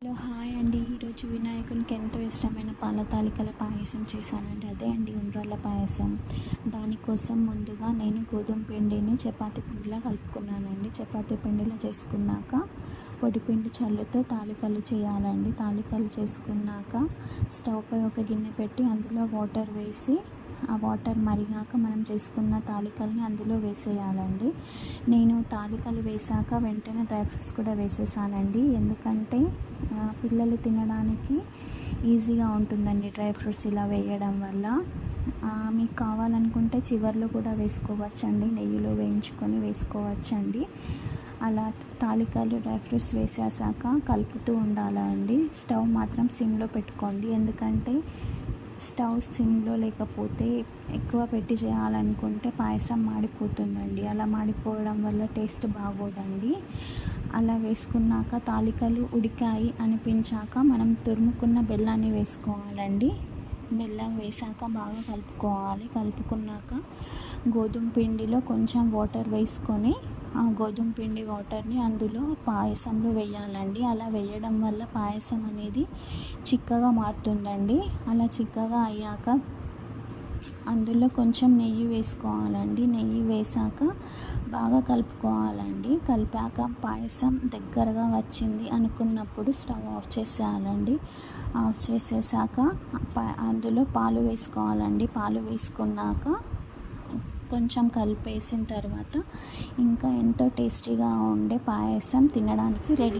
Hello hi అండి. ఈరోజు వినాయకునికి ఎంతో ఇష్టమైన పాల తాలికల పాయసం చేశానండి. అదే అండి ఉండ్రాళ్ళ పాయసం. దానికోసం ముందుగా నేను గోధుమ పిండిని చపాతీ పిండిలా కలుపుకున్నానండి. చపాతీ పిండిలా చేసుకున్నాక పొడిపిండి చల్లుతో తాలికలు చేయాలండి. తాలికలు చేసుకున్నాక స్టవ్ పై ఒక గిన్నె పెట్టి అందులో వాటర్ వేసి ఆ వాటర్ మరిగాక మనం చేసుకున్న తాలికల్ని అందులో వేసేయాలండి. నేను తాలికలు వేసాక వెంటనే డ్రై ఫ్రూట్స్ కూడా వేసేసానండి. ఎందుకంటే పిల్లలు తినడానికి ఈజీగా ఉంటుందండి డ్రై ఫ్రూట్స్ ఇలా వేయడం వల్ల. మీకు కావాలనుకుంటే చివర్లో కూడా వేసుకోవచ్చండి, నెయ్యిలో వేయించుకొని వేసుకోవచ్చండి. అలా తాలికలు డ్రై ఫ్రూట్స్ వేసేసాక కలుపుతూ ఉండాలండి. స్టవ్ మాత్రం సిమ్లో పెట్టుకోండి, ఎందుకంటే స్టవ్ సిమ్లో లేకపోతే ఎక్కువ పెట్టి చేయాలనుకుంటే పాయసం మాడిపోతుందండి. అలా మాడిపోవడం వల్ల టేస్ట్ బాగోదండి. అలా వేసుకున్నాక తాలికలు ఉడికాయి అనిపించాక మనం తురుముకున్న బెల్లాన్ని వేసుకోవాలండి. బెల్లం వేసాక బాగా కలుపుకున్నాక గోధుమ పిండిలో కొంచెం వాటర్ వేసుకొని ఆ గోధుమ పిండి వాటర్ని అందులో పాయసంలో వేయాలండి. అలా వేయడం వల్ల పాయసం అనేది చిక్కగా మారుతుందండి. అలా చిక్కగా అయ్యాక అందులో కొంచెం నెయ్యి వేసుకోవాలండి. నెయ్యి వేసాక బాగా కలుపుకోవాలండి. కలిపాక పాయసం దగ్గరగా వచ్చింది అనుకున్నప్పుడు స్టవ్ ఆఫ్ చేసేయాలండి. ఆఫ్ చేసేసాక అందులో పాలు వేసుకోవాలండి. పాలు వేసుకున్నాక కొంచెం కలిపేసిన తర్వాత ఇంకా ఎంతో టేస్టీగా ఉండే పాయసం తినడానికి రెడీ.